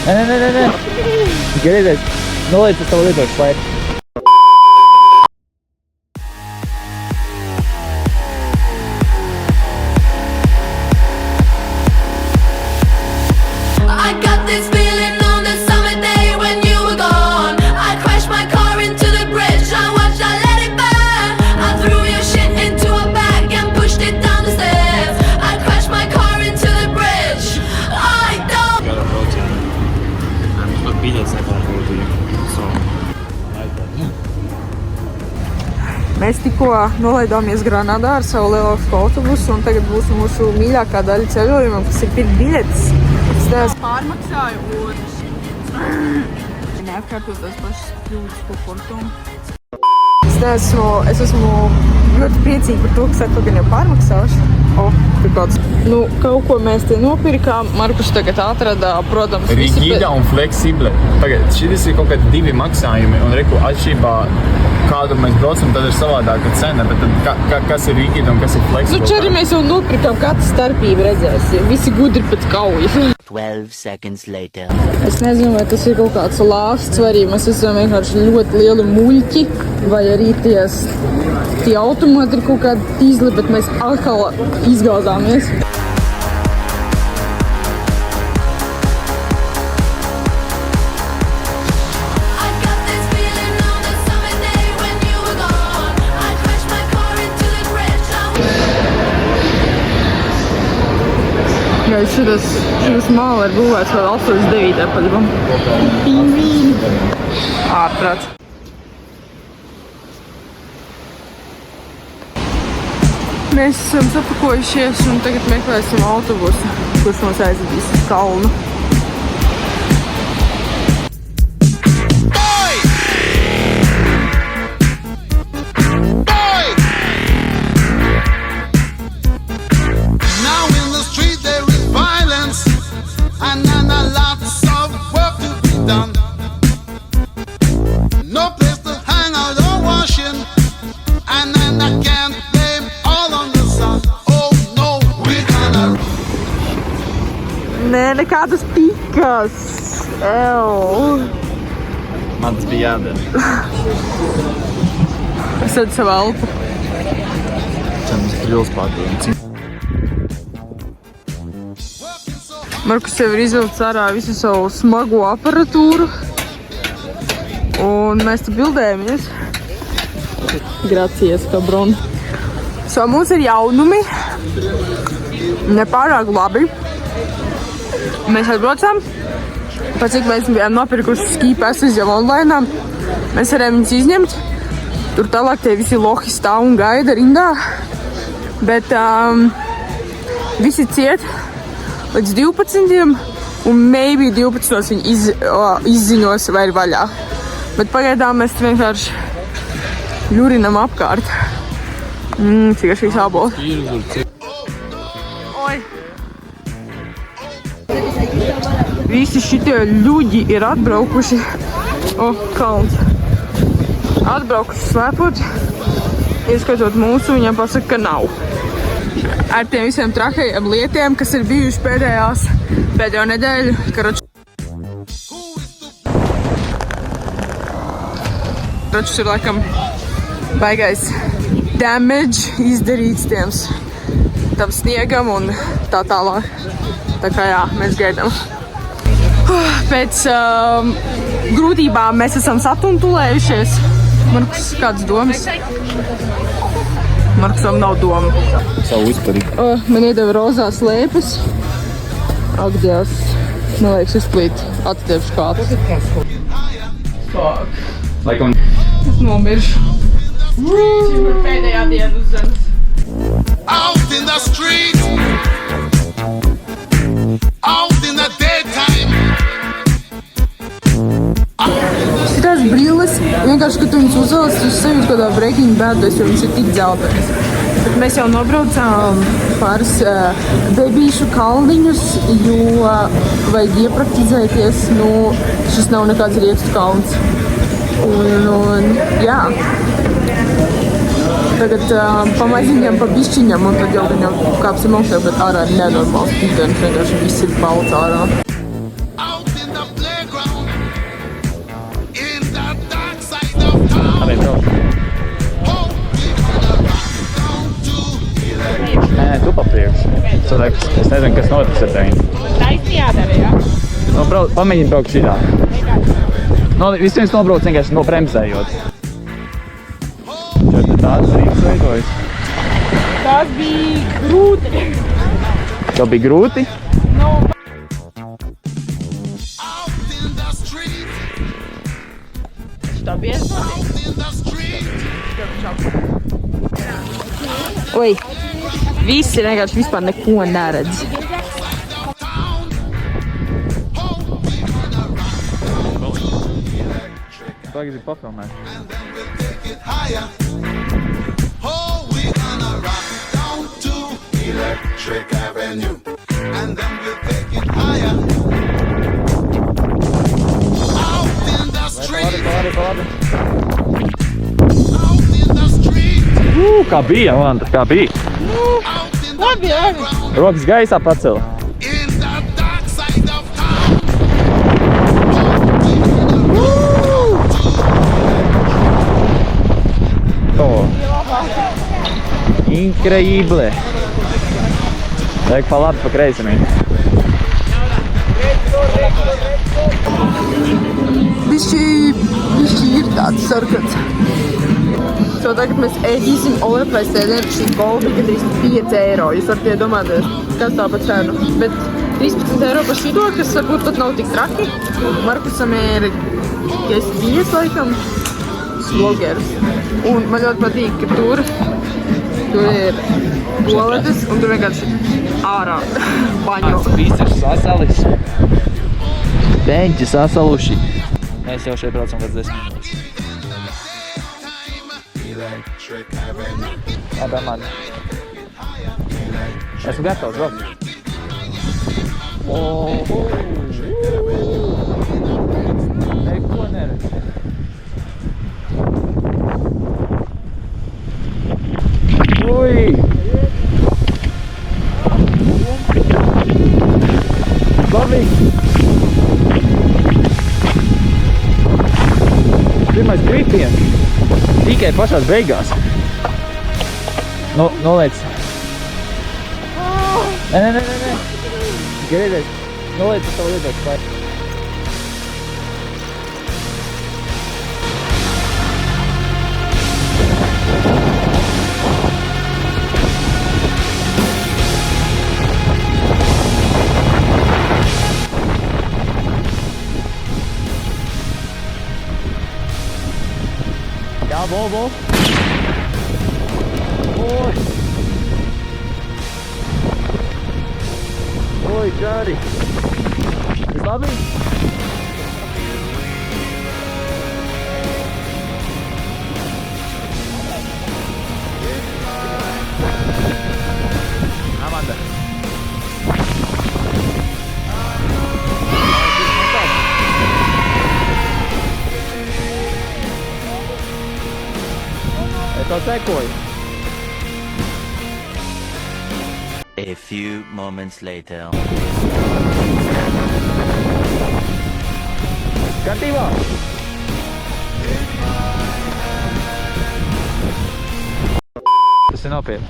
Nē. Griezies. Noliec uz tavu lietošu slēpi. I got this feeling on the summer day when you were gone. I crashed my car into the bridge. I watched, I let it burn. I threw your shit into a bag and pushed it down the stairs. I crashed my car into the bridge. I don't. Gotta rotate. I'm biļetes nepārbaudīju. Mēs tikko nolaidāmies Granadā ar savu lielāku autobusu, un tagad būs mūsu mīļākā daļa ceļojumam, kas ir pirkt biļetes. Es pārmaksāju un neatkārtot tās pašas kļūdas ko portumu. Es esmu ļoti priecīga par to, ka saka, ka jau pārmaksāšu. Tur kāds. Kaut ko mēs te nopirkām. Markus tagad atrada, protams, Rigida un fleksible. Tagad šis ir kaut kādi divi maksājumi, un reku atšķirībā kādu mēs braucam, tad ir savādāka cena, bet tad kas ir rigida un kas ir fleksible? Čeri mēs jau nopirkām, kāda starpība redzēsim. Visi gudri pēc kaujas. 12 seconds later. Es nezinu, vai tas ir kaut kāds lāsts, vai arī mēs esam vienkārši ļoti lieli muļķi, vai arī tie automāti ir kaut kādi tīzli, bet mēs atkal izgāzāmies. I got this feeling on the summer day when you were gone. I crashed my car into the bridge. Jā, šitas māla ir būvēts vēl 89. paļabam. Pingvīni. Ārprāts. Mēs esam sapakojušies un tagad meklēsim autobusu, kurš mums aizvedīs uz kalnu. Now in the street there is violence and lots of work to be done. No place to hang out or washing, and I can't blame all on the sun. Oh no, we're gonna. Nē, nekādas pikas. Man tas bija jādara. Es redzu savu elpu. Mums ir ļoti pārdien. Markus jau ir izvilcis ārā visu savu smago aparatūru. Un mēs te bildējamies. Gracies, kabron. Mums ir jaunumi. Nepārāk labi. Mēs atbraucām. Pēc cik mēs bijām nopirkuši ski passes jau online. Mēs varējām viņus izņemt. Tur tālāk tie visi lohi stāv un gaida rindā. Bet visi ciet līdz 12. Un maybe 12. viņi izziņos vai ir vaļā. Bet pagaidām mēs vienkārši ļurinam apkārt. Cik ar šīs ābols. Oi! Visi šitie ļuģi ir atbraukuši. Kalns. Atbraukuši slēpot. Ieskatot mūsu, viņam pasaka, ka nav. Ar tiem visiem trakajiem lietiem, kas ir bijuši pēdējo nedēļu, Račus ir laikam baigais damage izdarīts tam sniegam un tā tālāk. Tā kā jā, mēs gaidām. Pēc grūtībām mēs esam satuntulējušies. Markus, kādas domas? Markusam nav doma. Savu uzparīgu. Man iedeva rozās lēpes. Ak, Dievs. Man liekas, izplīt atstiepšu kāds. Fuck. Laikam. Es nomiršu. Šī ir pēdējā diena uz zemes. Out in the street, out in the daytime. Šitās brilles, vienkārši, kad tu viņus uzvelc, tu sajūti kādā Breaking Badus, jo viņas ir tik dzeltenes. Bet mēs jau nobraucām pāris bebīšu kalniņus, jo vajag iepraktizēties, šis nav nekāds riekstu kalns. Un jā. Tagad pamaziņam, pa bišķiņam, un tad jau viņam kāpsim augstā, bet ārā ir nenormāls tītens, vienkārši viss ir balts ārā. Out in the Labi, brauc. Nē, tu pa priekšu. Es nezinu, kas notiks ar tevi. Taisni jādara, jā? Nu, pamēģini braukt šitā. No, vispirms nobrauc vienkārši nobremzējot. Čo te tāds rīks veidojas? Tas bija grūti. Tev bija grūti? Out in the street, Tā bieži. out in the street. Oi, visi vienkārši vispār neko neredz. Town. Oh, we gonna rock Tagad ir pafilmēt. and then we'll take it higher. Oh, we gonna rock down to Electric Avenue, and then we'll take it higher. Out in the street, Labi. out in the street, Kā bija, Jolanta, kā bija? out in the underground, Rokas gaisā pacela. in the dark side of town. Oh, we gonna rock To. Increíble. Vajag pa labi, pa kreisimī. Bišķi ir tāds sarkans. So tagad mēs ēdīsim Olefais ēdienu. Šī bola bija gandrīz 5 eiro. Jūs varat iedomāties, kas tā pa cenu. Bet 13 eiro par šito, kas varbūt pat nav tik traki. Markusam ir vies laikam slogers. Un man ļoti patīk, ka tur ir toaletes un tur vienkārši ārā baņo. Viss ir sasalis. Beņķi sasaluši. Mēs jau šeit braucam pēc 10 minūtes. Electric Avenue. Labi, man. Esmu gatavs, brauc. Neko neredz. Ui! Labi! Pirmais kritiens. Tikai pašās beigās. Noliec. Nē. Griezies. Noliec uz savu lietotu spēku. Jā, bo. Oi, čāri. Viss labi? Amanda. Es tev sekoju. A few moments later. Kārtībā! Tas ir nopietni.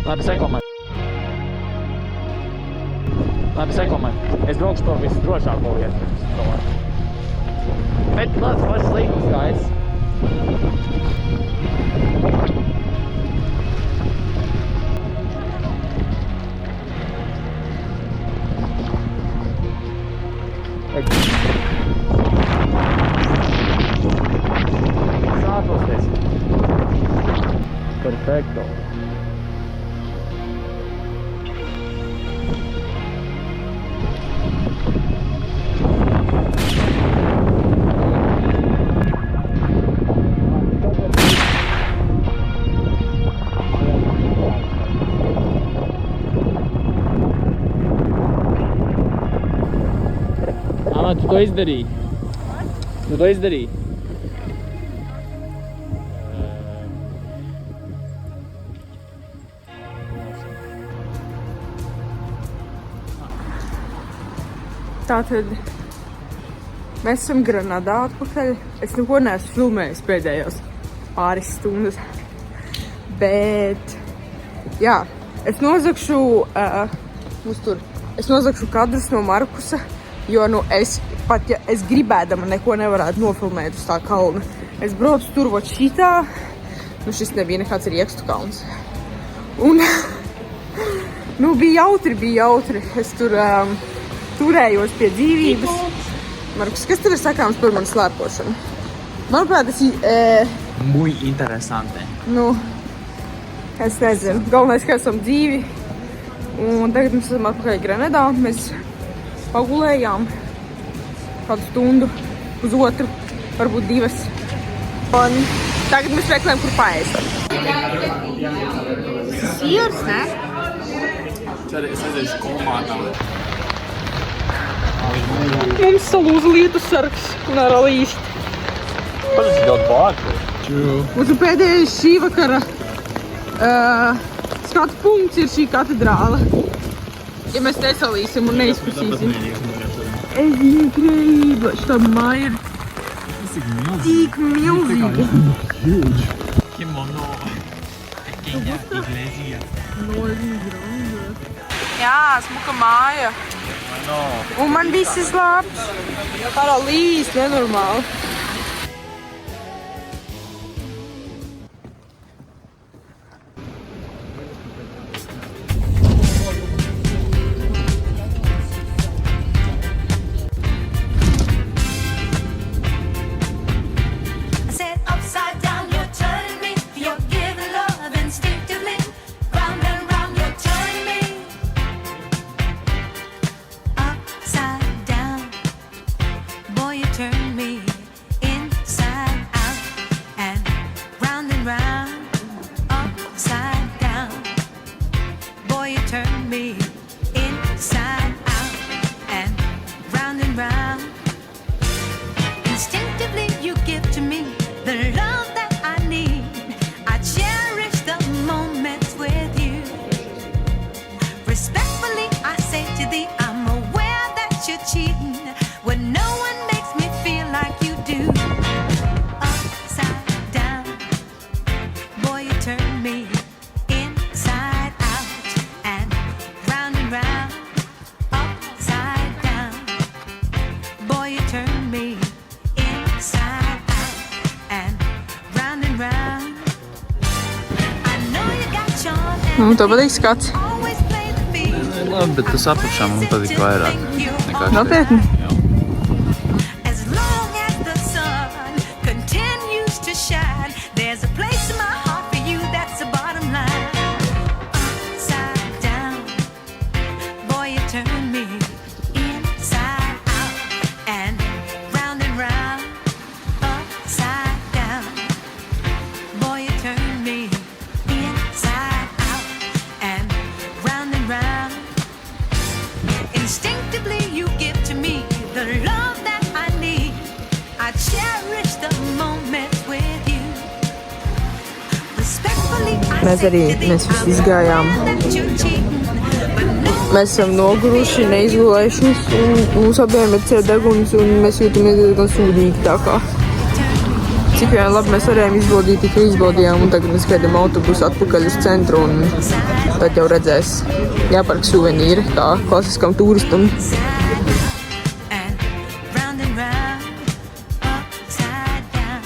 Labi, seko man. Es braukšu to visdrošāko vietu. Bet kāds pašs līgums gājis. Sākosties. Perfekto. Tu to izdarīji. Tātad Mēs esam Granadā atpakaļ. Es neko neesmu filmējis pēdējos pāris stundas. Bet, jā, es nozagšu, es nozagšu kadrus no Markusa, jo, es pat, ja es gribēdama neko nevarētu nofilmēt uz tā kalna. Es braucu tur vot šitā, šis nebija nekāds riekstu kalns. Un, bija jautri. Es tur turējos pie dzīvības. Markus, kas tev ir sakāms par manu slēpošanu? Manuprāt, Muy interesante. Es nezinu. Galvenais, ka esam dzīvi. Un tagad mēs esam atpakaļ Granadā. Mēs pagulējām kādu stundu, pusotru, varbūt 2. Un tagad mēs meklējam, kur paēst. Siers, ne? Es aiziešu komātā. Mums salūza lietu sargs un ar līsti. Tas ir ļoti bārti. Mūsu pēdējais šī vakara skatu punkts ir šī katedrāla. Ja mēs nesalīsim un neizpusīsim. Es negribu, šitā māja ir tik milzīga. Jā, smuka māja. Un man viss ir labs. Par līst, nenormāli. I said upside down, you're turning me. You're giving love instinctively. Round and round, you're turning me. Upside down, boy, you turn me inside out. And round, upside down, boy, you turn me inside out. And round, instinctively you give to me the love that I need. I cherish the moments with you. Respectfully I say to thee, I'm aware that you're cheating when no one makes me feel like you do. Upside down, boy, you turn me inside out. And round, upside down, boy, you turn me inside out. And round, I know you got charm and Tev patīk skats? always play the field. Labi, bet tas apakšā man patīk vairāk nekā Nopietni? As long as the sun continues to shine, there's a place in my heart for you, that's the bottom line. Upside down, boy, you turn me inside out. And round, upside down, boy, you turn me inside out. And round, instinctively you give to me the love that I need. I cherish the moments with you. Respectfully I Mēs say arī- to thee, mēs visi I'm izgājām. aware that you're cheating, but no Mēs esam noguruši, neizgulējušies, un mums abiem ir ciet deguns, un mēs jūtamies diezgan sūdīgi tā kā. Cik vien labi mēs varējām izbaudīt, tikai izbaudījām, un tagad mēs gaidām autobusu atpakaļ uz centru, un tad jau redzēs. Jāpērk suvenīri, kā klasiskam turistam. and round, upside down,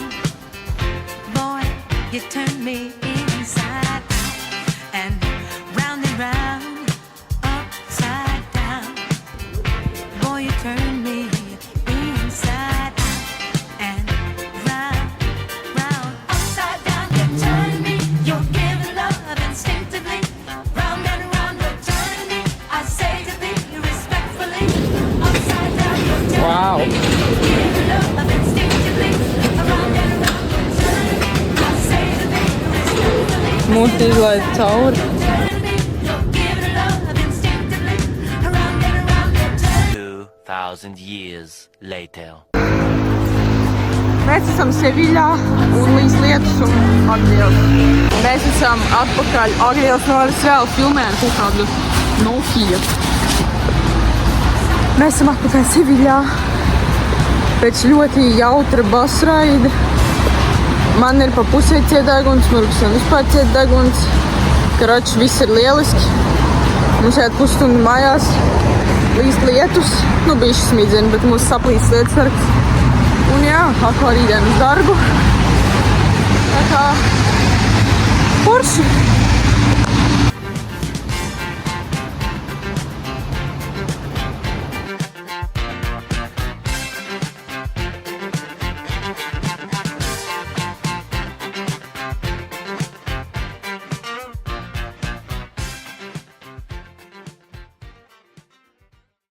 boy, you turn me inside out. And round, upside down, boy, you turn me inside out. And round, upside down, you turn me. You're giving love instinctively. Round and round, you're turning me. I say to thee respectfully, upside down, you're turning Wow. me. Giving love instinctively. Around and round, you're turning me. I say to thee respectfully, Mūsu izlaid cauri. turning me. You're giving love instinctively. Around and round, you're turning 2,000 years later. Mēs esam Seviļā, un līdz lietus un Agļos. Mēs esam atpakaļ Agļos, no es vēl filmējam kaut kādu Nokia. Mēs esam atpakaļ Seviļā. pēc ļoti jautra basraida. Man ir pa pusē cietdeguns, Murksam vispār cietdeguns. Karoči, viss ir lieliski. Mums jāt pusstundu mājās līst lietus. Nu, bišķi smidzeni, bet mums saplīst lietasargs. Un jā, atkal rītdien uz darbu. Tā kā porši.